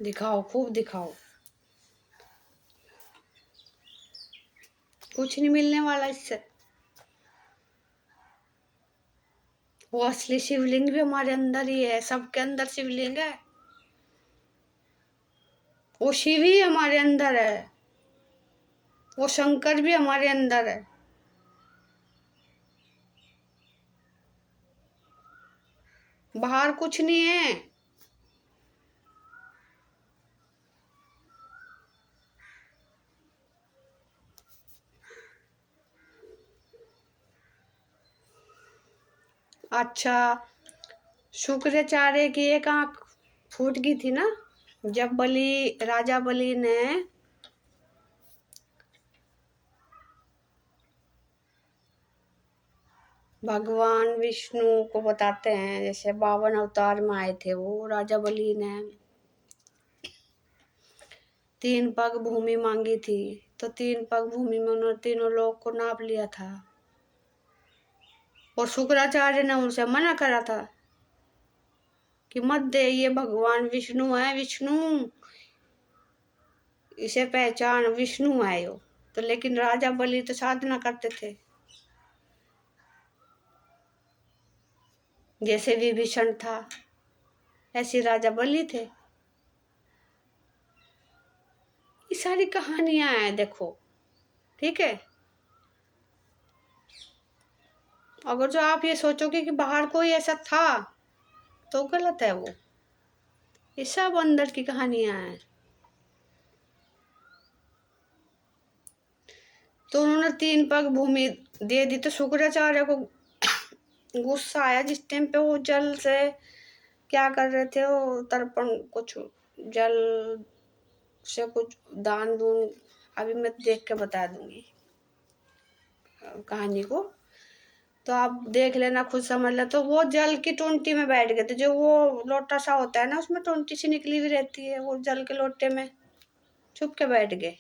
दिखाओ, खूब दिखाओ, कुछ नहीं मिलने वाला इससे। वो असली शिवलिंग भी हमारे अंदर ही है, सबके अंदर शिवलिंग है। वो शिव ही हमारे अंदर है, वो शंकर भी हमारे अंदर है। बाहर कुछ नहीं है। अच्छा, शुक्राचार्य की एक आंख फूट गई थी ना, जब राजा बलि ने भगवान विष्णु को बताते हैं, जैसे 52 अवतार में आए थे वो, राजा बलि ने 3 पग भूमि मांगी थी, तो 3 पग भूमि में उन्होंने तीनों लोग को नाप लिया था, और शुक्राचार्य ने उनसे मना करा था कि मत दे, ये भगवान विष्णु है, विष्णु, इसे पहचान, विष्णु है यो। तो लेकिन राजा बलि तो साधना करते थे, जैसे विभीषण था ऐसे राजा बलि थे। ये सारी कहानियां हैं, देखो, ठीक है। अगर जो आप ये सोचोगे कि बाहर कोई ऐसा था, तो गलत है। वो ये सब अंदर की कहानियां हैं। तो उन्होंने 3 पग भूमि दे दी, तो शुक्राचार्य को गुस्सा आया। जिस टाइम पे वो जल से क्या कर रहे थे, वो तर्पण, कुछ जल से कुछ दान दून, अभी मैं देख के बता दूंगी कहानी को, तो आप देख लेना, खुद समझ ले। तो वो जल की टोंटी में बैठ गए थे, जो वो लोटा सा होता है ना, उसमें टोंटी सी निकली हुई रहती है, वो जल के लोटे में छुप के बैठ गए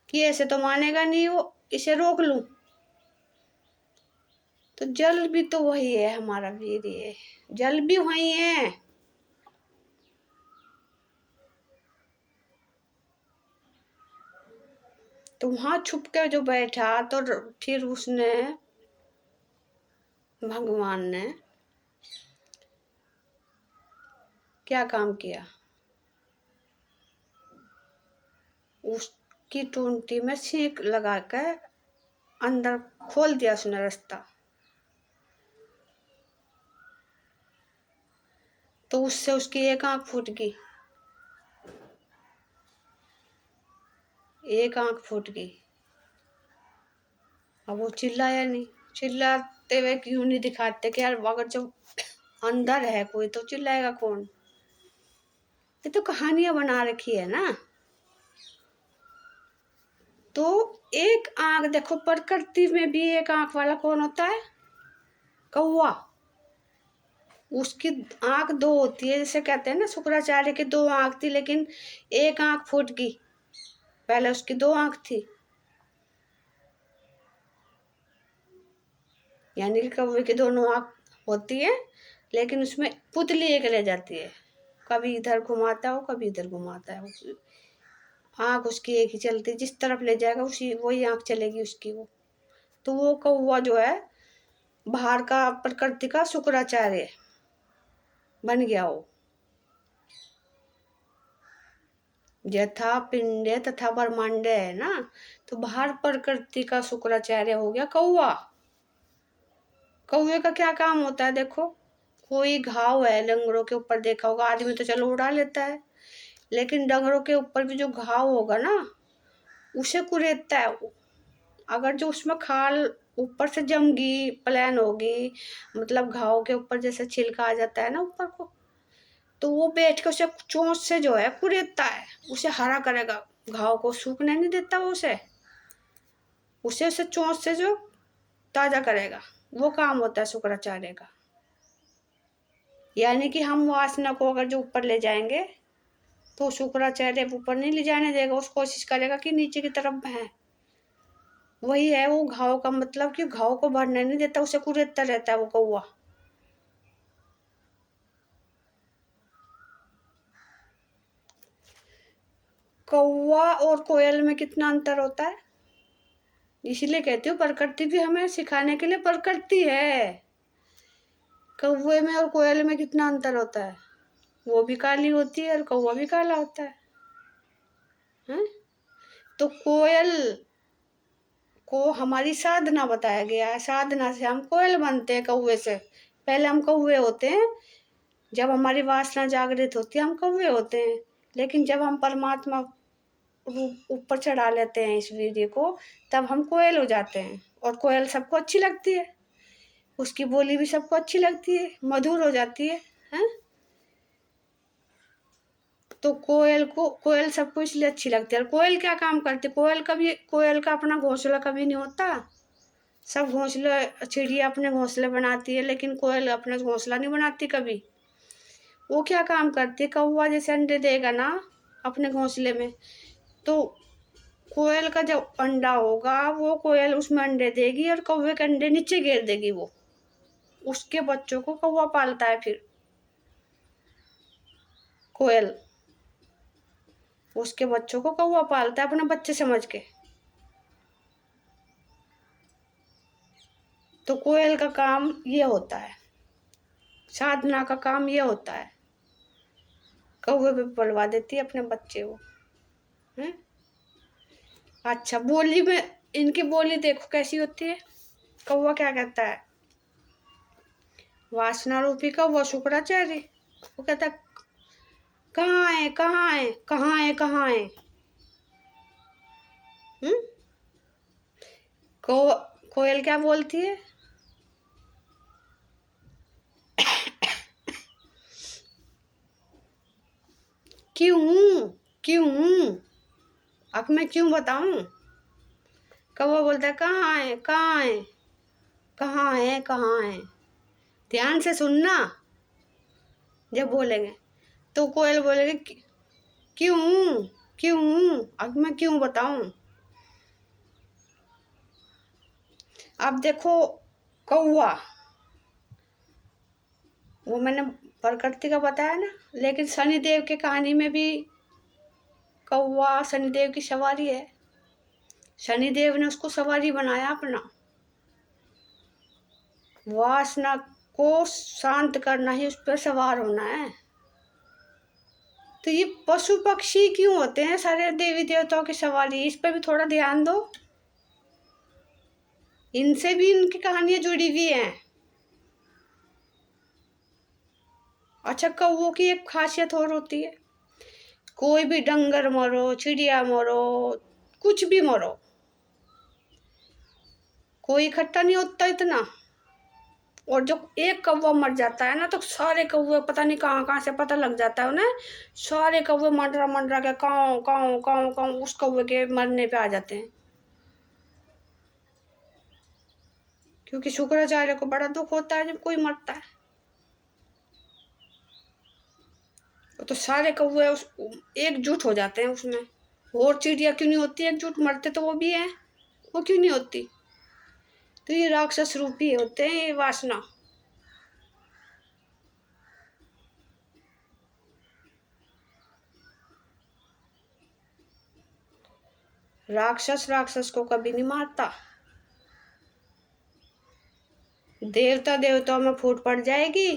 कि ऐसे तो मानेगा नहीं वो, इसे रोक लूं। तो जल भी तो वही है, हमारा वीर, ये जल भी वही है। तो वहां छुप के जो बैठा, तो फिर उसने, भगवान ने क्या काम किया, उसकी टूंटी में सीख लगा के अंदर खोल दिया उसने रास्ता। तो उससे उसकी एक आंख फूट गई, एक आंख फूट गई। अब वो चिल्लाया नहीं, चिल्लाते हुए क्यों नहीं दिखाते कि यार, अगर जो अंदर है कोई तो चिल्लाएगा कौन। ये तो कहानियां बना रखी है ना। तो एक आंख देखो, प्रकृति में भी एक आंख वाला कौन होता है, कौवा। उसकी आंख 2 होती है, जैसे कहते हैं ना, शुक्राचार्य की 2 आंख थी, लेकिन एक आंख फूट गई, पहले उसकी 2 आंख थी। यानी कि कौवे की दोनों आंख होती है, लेकिन उसमें पुतली एक रह जाती है, कभी इधर घुमाता हो, कभी इधर घुमाता है। आंख उसकी एक ही चलती, जिस तरफ ले जाएगा उसी वही आंख चलेगी उसकी। वो तो वो कौवा जो है, बाहर का प्रकृति का शुक्राचार्य बन गया वो। यथा पिंडे तथा ब्रह्मांडे है ना, तो बाहर प्रकृति का शुक्राचार्य हो गया कौवा। कौवे का क्या काम होता है? देखो, कोई घाव है डंगरों के ऊपर, देखा होगा आदमी तो चलो उड़ा लेता है, लेकिन डंगरों के ऊपर भी जो घाव होगा ना, उसे कुरेदता है वो। अगर जो उसमें खाल ऊपर से जमगी, प्लान होगी, मतलब घाव के ऊपर जैसे छिलका आ जाता है ना ऊपर को, तो वो बैठ के उसे चोंच से जो है कुरेदता है, उसे हरा करेगा, घाव को सूखने नहीं देता वो उसे चोंच से जो ताजा करेगा, वो काम होता है शुक्राचार्य का। यानी कि हम वासना को अगर जो ऊपर ले जाएंगे तो शुक्राचार्य ऊपर नहीं ले जाने देगा, उस कोशिश करेगा कि नीचे की तरफ बहे। वही है वो घाव का मतलब, कि घाव को भरने नहीं देता, उसे कुरेदता रहता है वो कौवा। कौवा और कोयल में कितना अंतर होता है? इसलिए कहती हूँ प्रकृति भी हमें सिखाने के लिए प्रकृति है। कौवे में और कोयल में कितना अंतर होता है? वो भी काली होती है और कौवा भी काला होता है, हैं? तो कोयल को हमारी साधना बताया गया है, साधना से हम कोयल बनते हैं कौवे से। पहले हम कौवे होते हैं, जब हमारी वासना जागृत होती है हम कौवे होते हैं, लेकिन जब हम परमात्मा रूप ऊपर चढ़ा लेते हैं इस वीर्य को, तब हम कोयल हो जाते हैं। और कोयल सबको अच्छी लगती है, उसकी बोली भी सबको अच्छी लगती है, मधुर हो जाती है, हैं? तो कोयल सबको इसलिए अच्छी लगती है। और कोयल क्या काम करती है? कोयल का अपना घोंसला कभी नहीं होता। सब घोंसले, चिड़िया अपने घोंसले बनाती है, लेकिन कोयल अपना घोंसला नहीं बनाती कभी। वो क्या काम करती है? कौवा जैसे अंडे देगा ना अपने घोंसले में, तो कोयल का जब अंडा होगा, वो कोयल उसमें अंडे देगी और कौवे के अंडे नीचे गिर देगी। वो उसके बच्चों को कौवा पालता है, फिर कोयल उसके बच्चों को कौवा पालता है अपने बच्चे समझ के। तो कोयल का काम ये होता है, साधना का काम ये होता है, कौवे पे पलवा देती है अपने बच्चे को, हैं? अच्छा, बोली में इनकी बोली देखो कैसी होती है। कौवा क्या कहता है? वासना रूपी कौवा शुक्राचार्य, वो कहता है कहाँ है, कहाँ है, कहाँ है, कहाँ है? हम्म? कोयल क्या बोलती है? क्यों, क्यों? अब मैं क्यों बताऊं? कौवा बोलता है कहाँ है, कहाँ है, कहाँ है, कहाँ है? ध्यान से सुनना जब बोलेंगे। तो कोयल बोलेगी क्यों, क्यों? अब मैं क्यों बताऊं? अब देखो, कौवा, वो मैंने प्रकृति का बताया ना, लेकिन शनिदेव की कहानी में भी कौवा शनिदेव की सवारी है। शनिदेव ने उसको सवारी बनाया अपना। वासना को शांत करना ही उस पर सवार होना है। तो ये पशु पक्षी क्यों होते हैं सारे देवी देवताओं की सवारी? इस पर भी थोड़ा ध्यान दो, इनसे भी इनकी कहानियां जुड़ी हुई हैं। अच्छा, कौवों की एक खासियत और होती है, कोई भी डंगर मरो, चिड़िया मरो, कुछ भी मरो, कोई इकट्ठा नहीं होता इतना। और जो एक कौवा मर जाता है ना, तो सारे कौवे पता नहीं कहाँ कहाँ से पता लग जाता है उन्हें, सारे कौवे मंडरा मंडरा के काँव काँव काँव काँव उस कौवे के मरने पे आ जाते हैं। क्योंकि शुक्राचार्य को बड़ा दुख होता है जब कोई मरता है। तो सारे कौवे एकजुट हो जाते हैं उसमें। और चिड़िया क्यों नहीं होती एकजुट? मरते तो वो भी है, वो क्यों नहीं होती? तो ये राक्षस रूपी होते हैं, ये वासना। राक्षस राक्षस को कभी नहीं मारता। देवता देवताओं में फूट पड़ जाएगी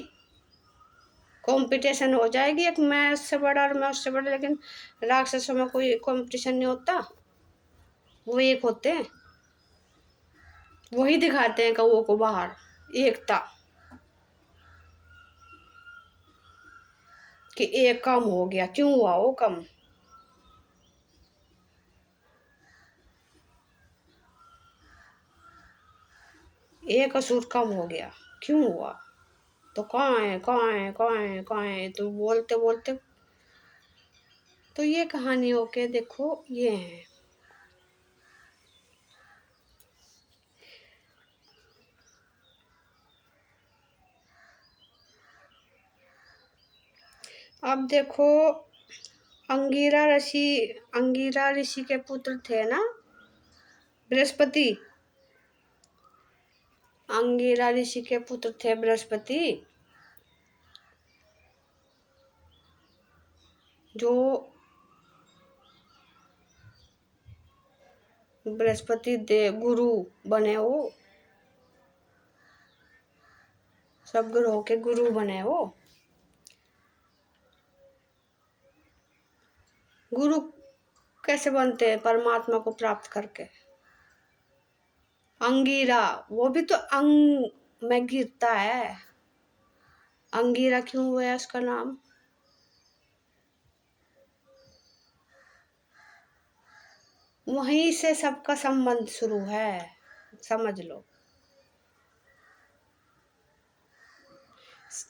कंपटीशन हो जाएगी, एक मैं उससे बड़ा और मैं उससे बड़ा, लेकिन राक्षसों में कोई कंपटीशन नहीं होता, वो एक होते हैं, वही दिखाते हैं कौओं को बाहर, एकता, कि एक कम हो गया, क्यों हुआ वो कम, एक असुर कम हो गया, क्यों हुआ, तो कहाँ है, कहाँ है, कहाँ है, कहाँ है, तो बोलते बोलते, तो ये कहानियों के देखो ये हैं। अब देखो, अंगिरा ऋषि के पुत्र थे ना बृहस्पति, अंगिरा ऋषि के पुत्र थे बृहस्पति, जो बृहस्पति देव गुरु बने, वो सब ग्रहों के गुरु बने, वो गुरु कैसे बनते हैं, परमात्मा को प्राप्त करके। अंगीरा, वो भी तो अंग में गिरता है, अंगीरा क्यों हुआ है उसका नाम, वहीं से सबका संबंध शुरू है, समझ लो।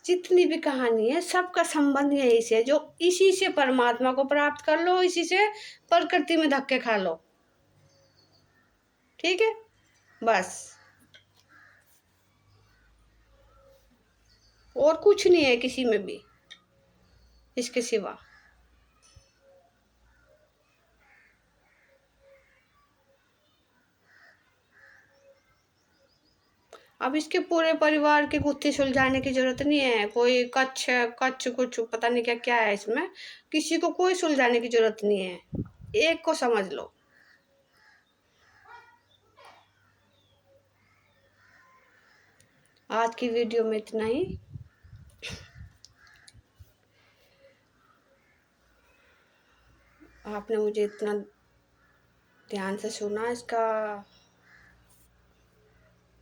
जितनी भी कहानी है सबका संबंध यही से, जो इसी से परमात्मा को प्राप्त कर लो, इसी से प्रकृति में धक्के खा लो, ठीक है, बस, और कुछ नहीं है किसी में भी इसके सिवा। अब इसके पूरे परिवार के गुत्थी सुलझाने की जरूरत नहीं है, कोई कच्छ कच्छ कुछ पता नहीं क्या क्या है इसमें, किसी को कोई सुलझाने की जरूरत नहीं है, एक को समझ लो। आज की वीडियो में इतना ही। आपने मुझे इतना ध्यान से सुना,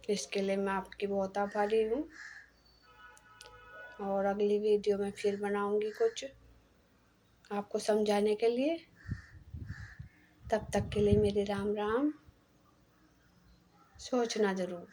इसके लिए मैं आपकी बहुत आभारी हूँ, और अगली वीडियो में फिर बनाऊंगी कुछ आपको समझाने के लिए। तब तक के लिए मेरे राम राम, सोचना ज़रूर।